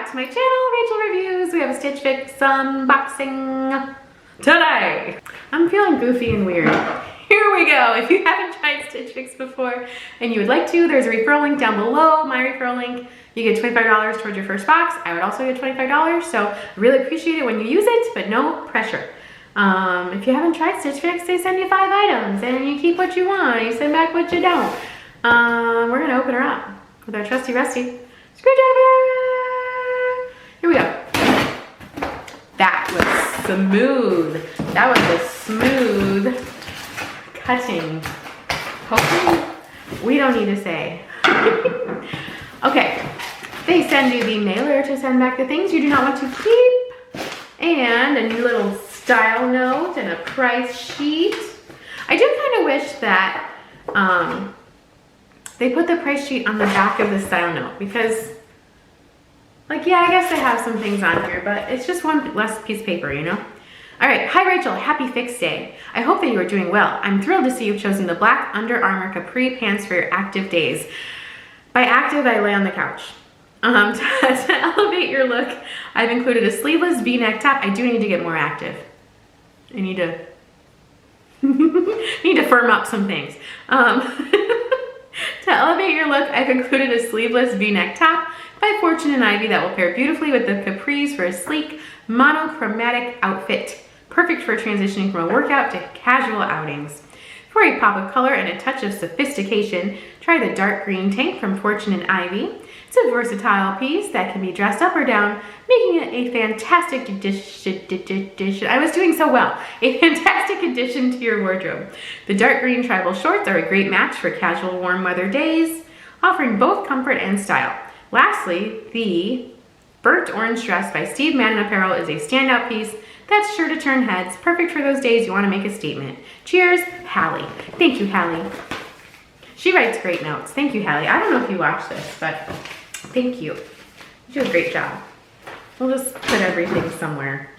back to my channel, Rachel Reviews. We have a Stitch Fix unboxing today. I'm feeling goofy and weird. Here we go. If you haven't tried Stitch Fix before and you would like to, there's a referral link down below, my referral link. You get $25 towards your first box. I would also get $25, so I really appreciate it when you use it, but no pressure. If you haven't tried Stitch Fix, they send you 5 items and you keep what you want, you send back what you don't. We're gonna open her up with our trusty rusty screwdriver. Here we go. That was smooth. That was a smooth cutting. Hopefully, we don't need to say. Okay, they send you the mailer to send back the things you do not want to keep, and a new little style note and a price sheet. I do kind of wish that they put the price sheet on the back of the style note because, like, yeah, I guess I have some things on here, but it's just one less piece of paper, you know? All right, hi Rachel, happy Fix Day. I hope that you are doing well. I'm thrilled to see you've chosen the black Under Armour capri pants for your active days. By active, I lay on the couch. To elevate your look, I've included a sleeveless V-neck top. I do need to get more active. I need to need to firm up some things. To elevate your look, I've included a sleeveless V-neck top by Fortune and Ivy that will pair beautifully with the capris for a sleek, monochromatic outfit. Perfect for transitioning from a workout to casual outings. For a pop of color and a touch of sophistication, try the dark green tank from Fortune and Ivy. It's a versatile piece that can be dressed up or down, making it a fantastic addition. I was doing so well. A fantastic addition to your wardrobe. The dark green tribal shorts are a great match for casual warm weather days, offering both comfort and style. Lastly, the burnt orange dress by Steve Madden Apparel is a standout piece that's sure to turn heads, perfect for those days you want to make a statement. Cheers, Hallie. Thank you, Hallie. She writes great notes. Thank you, Hallie. I don't know if you watch this, but thank you. You do a great job. We'll just put everything somewhere.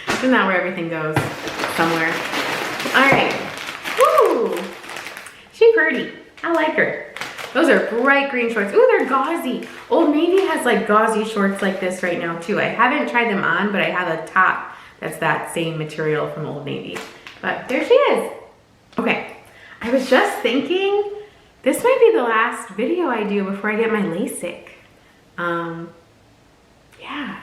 Isn't that where everything goes? Somewhere. All right. Woo! She pretty. I like her. Those are bright green shorts. Ooh, they're gauzy. Old Navy has like gauzy shorts like this right now too. I haven't tried them on, but I have a top that's that same material from Old Navy. But there she is. Okay, I was just thinking this might be the last video I do before I get my LASIK. Yeah,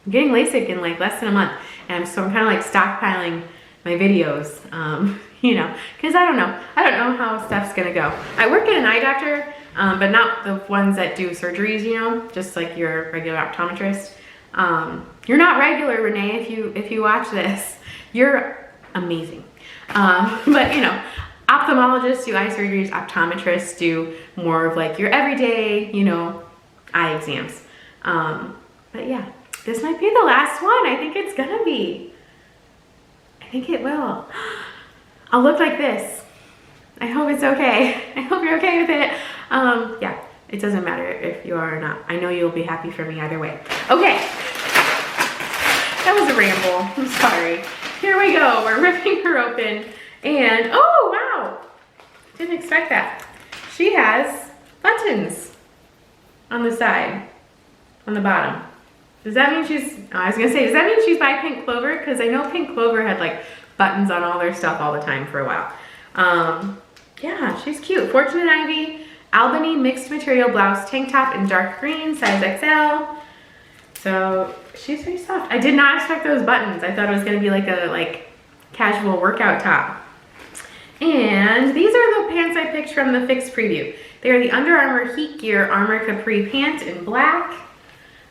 I'm getting LASIK in like less than a month. And so I'm kind of like stockpiling my videos, you know, because I don't know how stuff's gonna go. I work at an eye doctor, but not the ones that do surgeries, you know, just like your regular optometrist. You're not regular, Renee, if you watch this. You're amazing. But you know, ophthalmologists do eye surgeries, optometrists do more of like your everyday, you know, eye exams. But yeah, this might be the last one. I think it's gonna be. I think it will. I'll look like this. I hope it's okay. I hope you're okay with it. Yeah, it doesn't matter if you are or not. I know you'll be happy for me either way. Okay, that was a ramble. I'm sorry. Here we go. We're ripping her open. And, oh, wow. Didn't expect that. She has buttons on the side, on the bottom. Does that mean she's, I was gonna say, does that mean she's by Pink Clover? Because I know Pink Clover had like buttons on all their stuff all the time for a while. Yeah, she's cute. Fortune and Ivy, Albany mixed material blouse, tank top in dark green, size XL. So she's pretty soft. I did not expect those buttons. I thought it was gonna be like a casual workout top. And these are the pants I picked from the Fix preview. They are the Under Armour Heat Gear Armor Capri pant in black.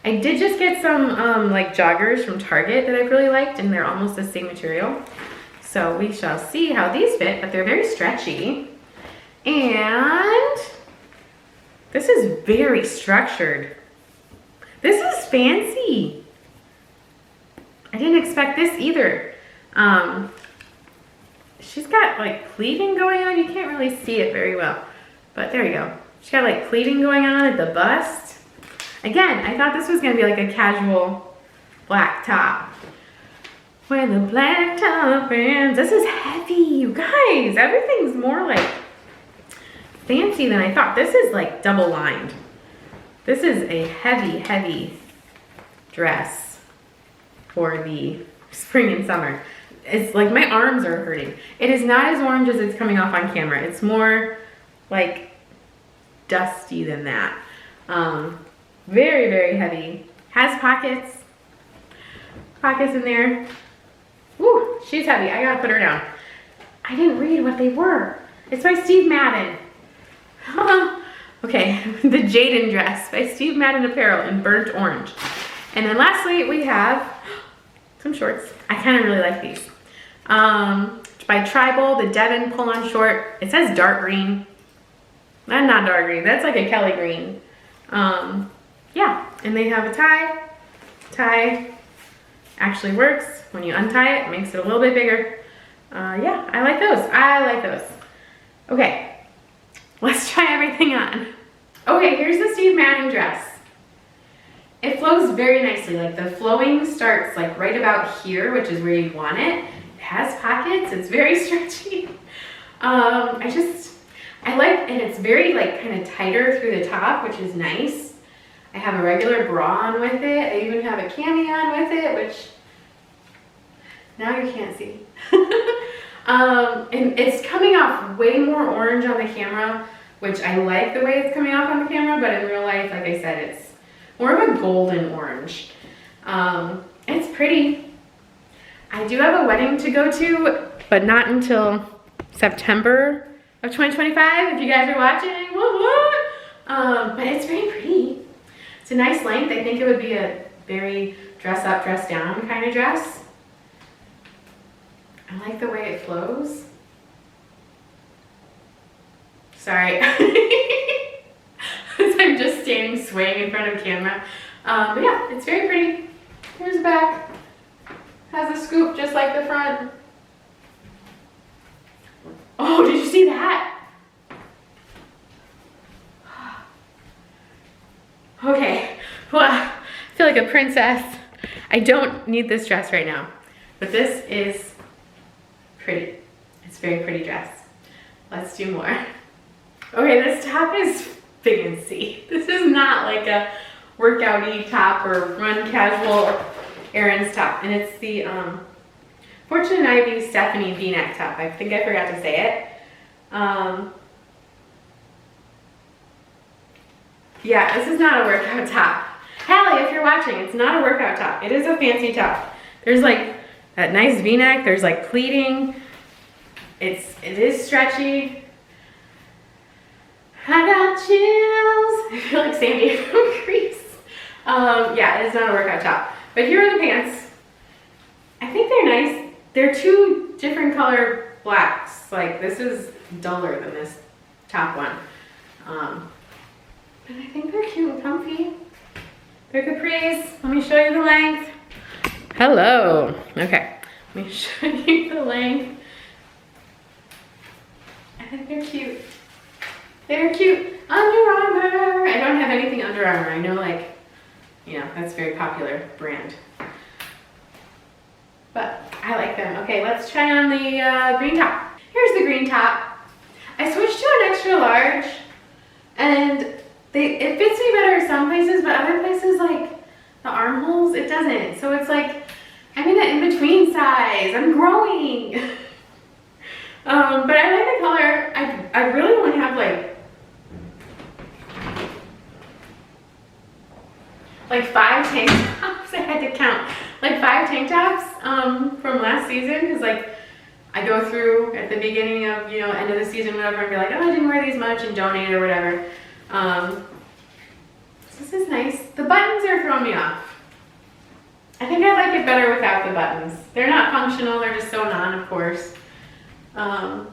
I did just get some like joggers from Target that I've really liked, and they're almost the same material. So we shall see how these fit, but they're very stretchy. And this is very structured. This is fancy. I didn't expect this either. She's got like pleating going on. You can't really see it very well, but there you go. She's got like pleating going on at the bust. Again, I thought this was gonna be like a casual black top. When the black top ends. This is heavy, you guys. Everything's more like fancy than I thought. This is like double lined. This is a heavy, heavy dress for the spring and summer. It's like my arms are hurting. It is not as orange as it's coming off on camera. It's more like dusty than that. Very, very heavy. Has pockets. Pockets in there. Woo, she's heavy. I gotta put her down. I didn't read what they were. It's by Steve Madden. Okay, the Jaden dress by Steve Madden Apparel in burnt orange. And then lastly, we have some shorts. I kind of really like these. By Tribal, the Devon pull-on short. It says dark green. That's not dark green. That's like a Kelly green. Yeah, and they have a tie. Tie actually works. When you untie it, it makes it a little bit bigger. Yeah, I like those. I like those. Okay, let's try everything on. Okay, here's the Steve Madden dress. It flows very nicely. Like the flowing starts like right about here, which is where you want it. It has pockets. It's very stretchy. I like, and it's very like kind of tighter through the top, which is nice. I have a regular bra on with it. I even have a cami on with it, which now you can't see. And it's coming off way more orange on the camera, which I like the way it's coming off on the camera, but in real life, like I said, it's more of a golden orange. It's pretty. I do have a wedding to go to, but not until September of 2025, if you guys are watching. But it's very pretty. It's a nice length. I think it would be a very dress up, dress down kind of dress. I like the way it flows. Sorry. As I'm just standing swaying in front of camera. But yeah, it's very pretty. Here's the back. Has a scoop just like the front. Oh, did you see that? Okay, well, I feel like a princess. I don't need this dress right now, but this is pretty. It's a very pretty dress. Let's do more. Okay, this top is fancy. This is not like a workout-y top or run casual errands top. And it's the Fortune and Ivy Stephanie V-neck top. I think I forgot to say it. Yeah, this is not a workout top. Hallie, if you're watching, it's not a workout top. It is a fancy top. There's like that nice V-neck. There's like pleating. It is stretchy. I got chills. I feel like Sandy from Grease. Yeah, it's not a workout top. But here are the pants. I think they're nice. They're two different color blacks. Like this is duller than this top one. But I think they're cute and comfy. They're capris. Let me show you the length. Hello. Okay. Let me show you the length. I think they're cute. They're cute. Under Armour. I don't have anything Under Armour. I know, like, you know, that's a very popular brand. But I like them. Okay, let's try on the green top. Here's the green top. I switched to an extra large, and it fits me better some places, but other places, like the armholes, it doesn't. So it's like, I'm in an in-between size. I'm growing. But I like the color. I really want to have like 5 tank tops. I had to count. Like 5 tank tops from last season, because like I go through at the beginning of, you know, end of the season, whatever, and be like, oh, I didn't wear these much, and donate or whatever. So this is nice. The buttons are throwing me off. I think I like it better without the buttons. They're not functional, they're just sewn on, of course. But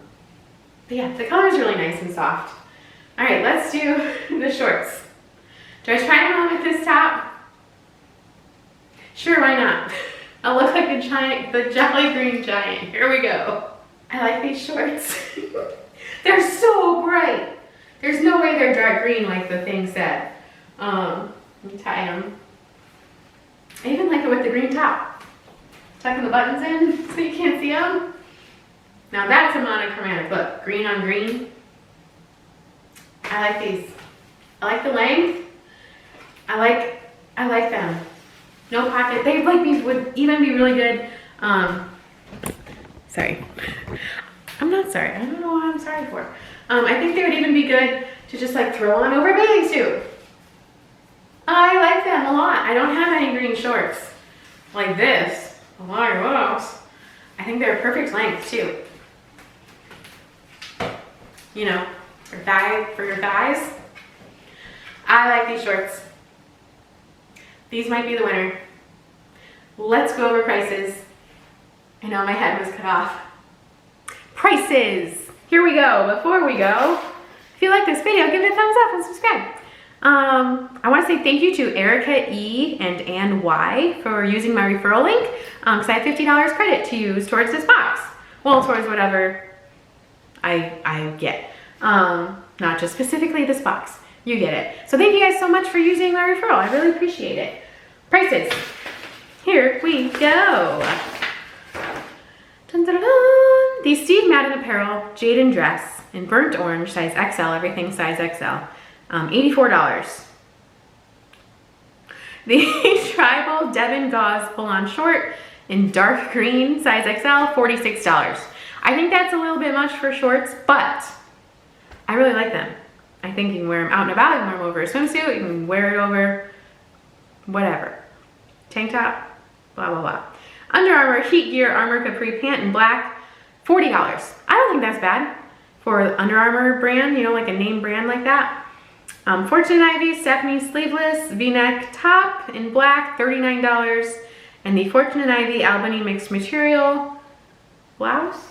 yeah, the color is really nice and soft. All right, let's do the shorts. Do I try them on with this top? Sure, why not? I'll look like a giant, the Jolly Green Giant. Here we go. I like these shorts. They're so bright. There's no way they're dark green like the thing said. Let me tie them. I even like it with the green top. Tucking the buttons in so you can't see them. Now that's a monochromatic look. Green on green. I like these. I like the length. I like them. No pocket. They like would even be really good. Sorry. I'm not sorry. I don't know what I'm sorry for. I think they would even be good to just like throw on over a bathing suit. I like them a lot. I don't have any green shorts like this. Like this. I think they're perfect length too. You know, for your thighs. I like these shorts. These might be the winner. Let's go over prices. I know my head was cut off. Prices. Here we go. Before we go, if you like this video, give it a thumbs up and subscribe. I want to say thank you to Erica E and Ann Y for using my referral link because I have $50 credit to use towards this box. Well, towards whatever I get. Not just specifically this box. You get it. So thank you guys so much for using my referral. I really appreciate it. Prices. Here we go. Dun, dun, dun, dun. The Steve Madden Apparel Jaden Dress in burnt orange, size XL, everything size XL, $84. The Tribal Devon Gauze Pull-On Short in dark green, size XL, $46. I think that's a little bit much for shorts, but I really like them. I think you can wear them out and about, you can wear them over a swimsuit, you can wear it over whatever. Tank top, blah, blah, blah. Under Armour Heat Gear Armor Capri Pant in black, $40. I don't think that's bad for Under Armour brand, you know, like a name brand like that. Fortune Ivy Stephanie Sleeveless V-neck top in black, $39. And the Fortune Ivy Albany Mixed Material blouse.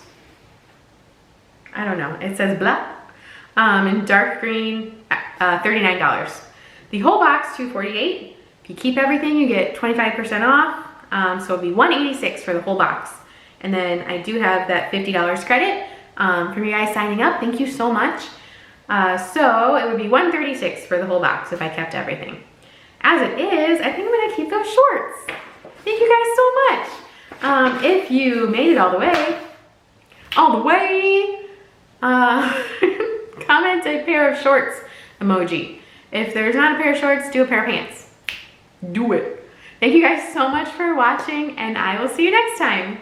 I don't know, it says blah. In dark green, $39. The whole box, $248. If you keep everything, you get 25% off. So it'll be $186 for the whole box. And then I do have that $50 credit from you guys signing up. Thank you so much. So it would be $136 for the whole box if I kept everything. As it is, I think I'm gonna keep those shorts. Thank you guys so much. If you made it all the way, comment a pair of shorts emoji. If there's not a pair of shorts, do a pair of pants. Do it. Thank you guys so much for watching, and I will see you next time.